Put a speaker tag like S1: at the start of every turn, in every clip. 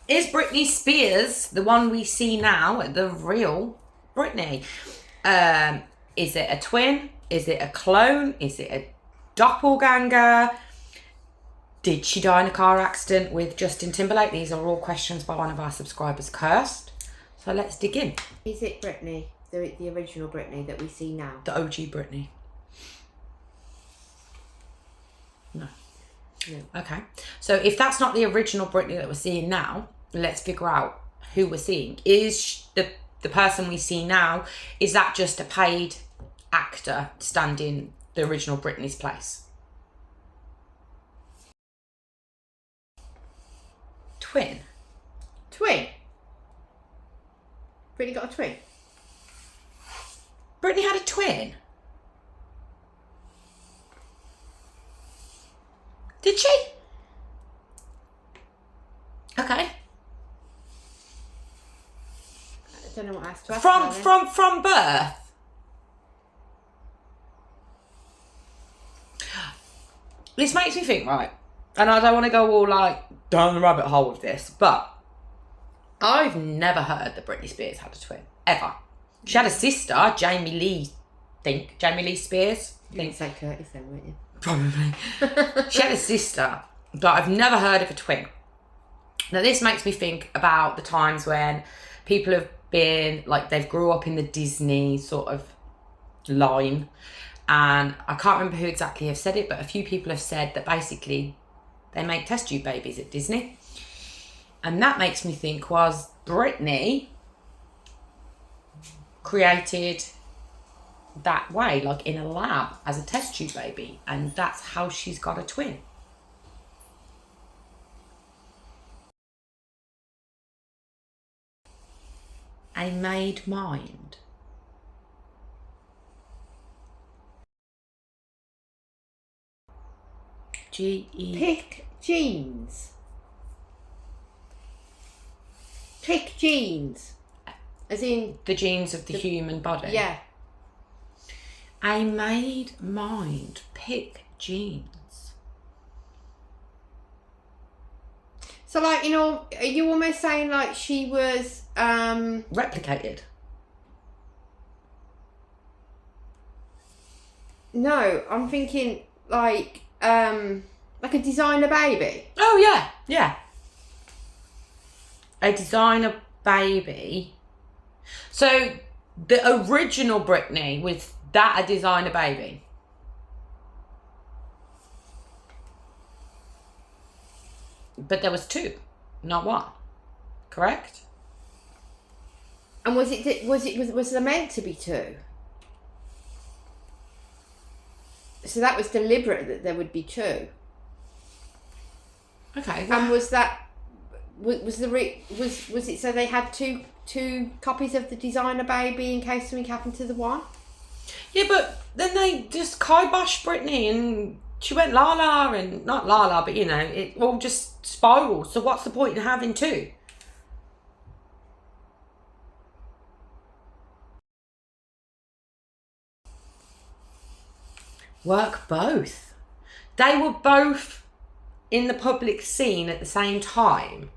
S1: Is Britney Spears the one we see now, the real Britney? Is it a twin? Is it a clone? Is it a doppelganger? Did she die in a car accident with Justin Timberlake? These are all questions by one of our subscribers, Cursed. So let's dig in.
S2: Is it Britney, the original Britney that we see now?
S1: The OG Britney. No. Okay. So if that's not the original Britney that we're seeing now, let's figure out who we're seeing. Is the person we see now, is that just a paid actor to stand in the original Britney's place? Twin.
S2: Twin? Britney got a twin?
S1: Britney had a twin? Did she? Okay.
S2: I don't know what else to ask.
S1: From birth? This makes me think, right, and I don't want to go all like down the rabbit hole with this, but I've never heard that Britney Spears had a twin, ever. She had a sister, Jamie Lee Spears.
S2: You didn't say Curtis then, weren't you?
S1: Probably. She had a sister, but I've never heard of a twin. Now this makes me think about the times when people have been, like, they've grew up in the Disney sort of line, and I can't remember who exactly have said it, but a few people have said that basically they make test tube babies at Disney. And that makes me think, was Britney created that way, like in a lab as a test tube baby, and that's how she's got a twin? A made mind. G-E...
S2: Pick genes. Pick genes. As in...
S1: the genes of the human body.
S2: Yeah.
S1: A made mind. Pick genes.
S2: So, like, you know, are you almost saying, like, she was...
S1: replicated?
S2: No, I'm thinking, like a designer baby.
S1: Oh, yeah. Yeah. A designer baby. So, the original Britney, was that a designer baby? But there was two, not one. Correct?
S2: And was there meant to be two? So that was deliberate that there would be two.
S1: Okay.
S2: And was it so they had two copies of the designer baby in case something happened to the one?
S1: Yeah, but then they just kiboshed Britney and she went la-la, and not la-la, but, you know, it all just spiraled. So what's the point in having two? Work both. They were both in the public scene at the same time.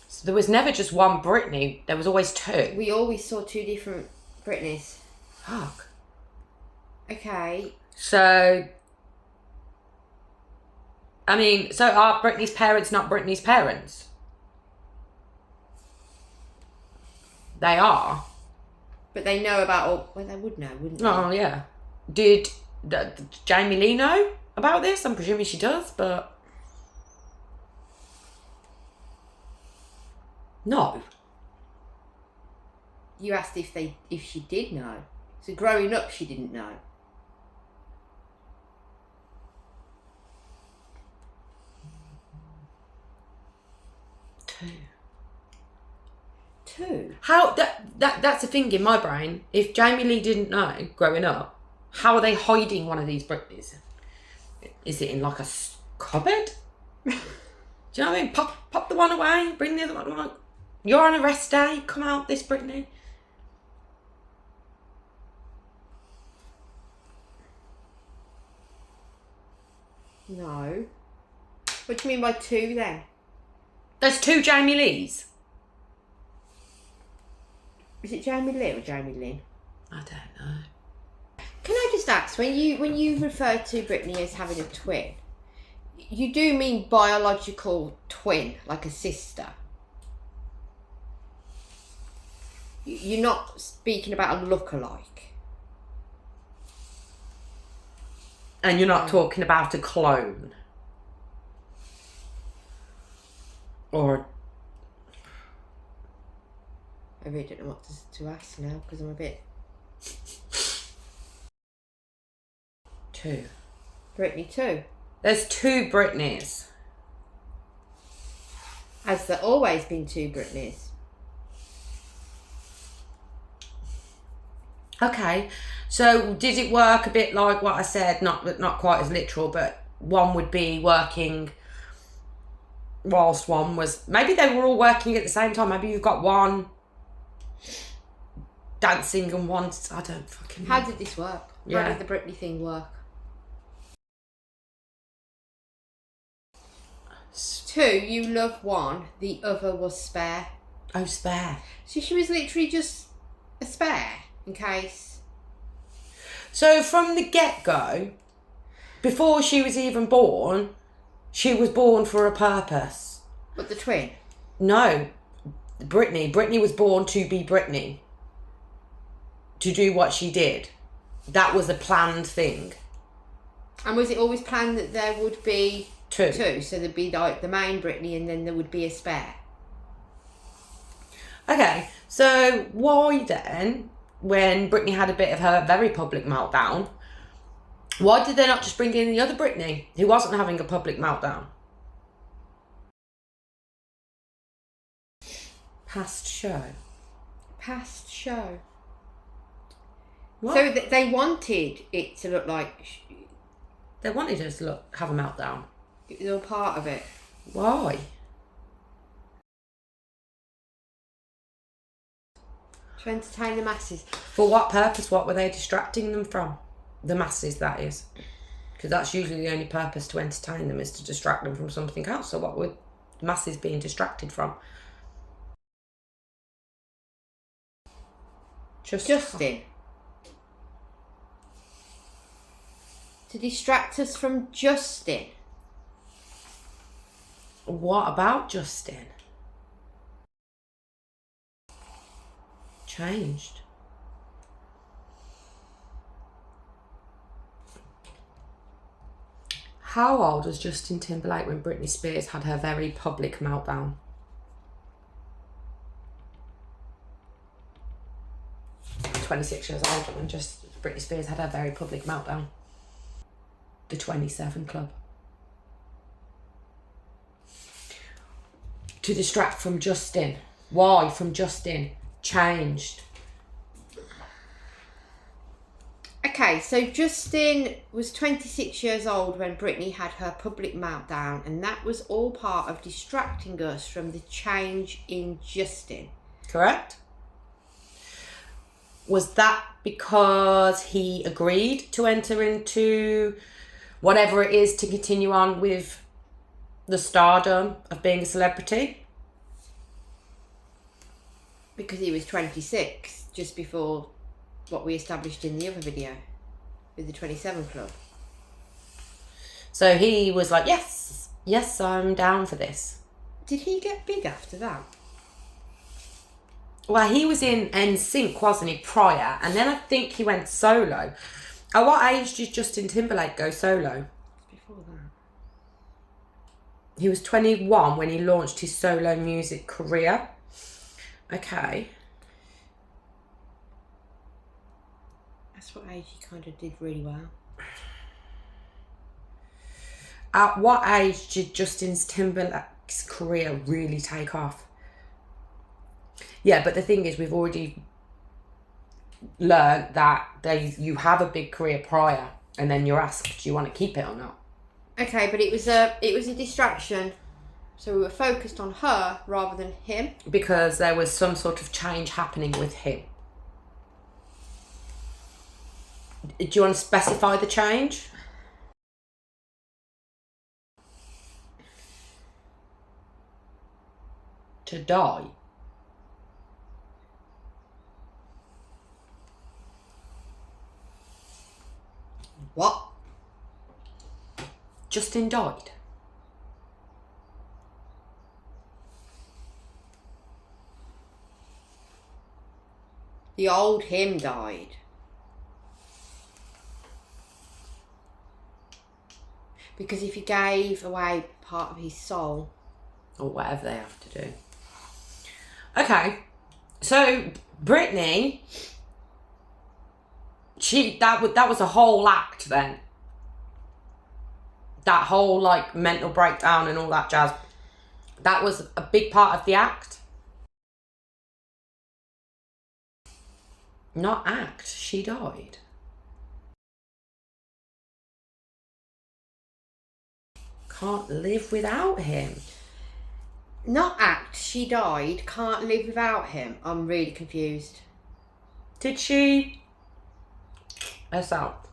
S1: So there was never just one Britney. There was always two.
S2: We always saw two different Britneys.
S1: Fuck.
S2: Okay.
S1: So, I mean, so are Britney's parents not Britney's parents? They are.
S2: But they know about all... Well, they would know, wouldn't they?
S1: Oh, yeah. Did Jamie Lee know about this? I'm presuming she does, but... No.
S2: You asked if she did know. So growing up, she didn't know. Two?
S1: How... That's a thing in my brain. If Jamie Lee didn't know growing up, how are they hiding one of these Britneys? Is it in, like, a cupboard? Do you know what I mean? Pop the one away, bring the other one along. You're on a rest day, come out, this Britney.
S2: No. What do you mean by two then?
S1: There's 2 Jamie Lees.
S2: Is it Jamie Lee or Jamie Lynn?
S1: I don't know.
S2: Can I just ask, when you refer to Britney as having a twin, you do mean biological twin, like a sister? You're not speaking about a look-alike?
S1: And you're not talking about a clone? Or...
S2: I really don't know what to ask now, because I'm a bit...
S1: 2.
S2: Britney too.
S1: There's 2 Britneys.
S2: Has there always been 2 Britneys?
S1: Okay, so did it work a bit like what I said? Not quite as literal, but one would be working whilst one was... Maybe they were all working at the same time. Maybe you've got one dancing and one... I don't fucking know.
S2: How did this work?
S1: Yeah.
S2: How did the Britney thing work? 2, you love one, the other was spare.
S1: Oh, spare.
S2: So she was literally just a spare, in case.
S1: So from the get-go, before she was even born, she was born for a purpose.
S2: But the twin?
S1: No. Britney was born to be Britney. To do what she did. That was a planned thing.
S2: And was it always planned that there would be
S1: 2?
S2: So there'd be like the main Britney and then there would be a spare?
S1: Okay, so why then, when Britney had a bit of her very public meltdown, why did they not just bring in the other Britney who wasn't having a public meltdown? Past show.
S2: Past show.
S1: What?
S2: So they wanted it to look like
S1: They wanted her to have a meltdown.
S2: it was all part of it.
S1: Why?
S2: To entertain the masses.
S1: For what purpose? What were they distracting them from? The masses, that is. Because that's usually the only purpose, to entertain them, is to distract them from something else. So what were the masses being distracted from?
S2: Justin. To distract us from Justin.
S1: What about Justin? Changed. How old was Justin Timberlake when Britney Spears had her very public meltdown? "26 years old when Britney Spears had her very public meltdown." The 27 Club. To distract from Justin. Why from Justin? Changed.
S2: Okay, so Justin was 26 years old when Britney had her public meltdown, and that was all part of distracting us from the change in Justin.
S1: Correct? Was that because he agreed to enter into whatever it is to continue on with the stardom of being a celebrity?
S2: Because he was 26, just before what we established in the other video with the 27 Club.
S1: So he was like, yes, I'm down for this.
S2: Did he get big after that?
S1: Well, he was in NSYNC, wasn't he, prior? And then I think he went solo. At what age did Justin Timberlake go solo?
S2: Before that.
S1: He was 21 when he launched his solo music career. Okay.
S2: That's what age he kind of did really well.
S1: At what age did Justin Timberlake's career really take off? Yeah, but the thing is, we've already learned that you have a big career prior, and then you're asked, do you want to keep it or not?
S2: Okay, but it was a distraction. So we were focused on her rather than him.
S1: Because there was some sort of change happening with him. Do you want to specify the change? to die?
S2: What?
S1: Justin died.
S2: The old him died. Because if he gave away part of his soul.
S1: Or whatever they have to do. Okay. So, Britney, that was a whole act then. That whole, like, mental breakdown and all that jazz. That was a big part of the act. Not act, she died. Can't live without him.
S2: Not act, she died, can't live without him. I'm really confused.
S1: Did she herself?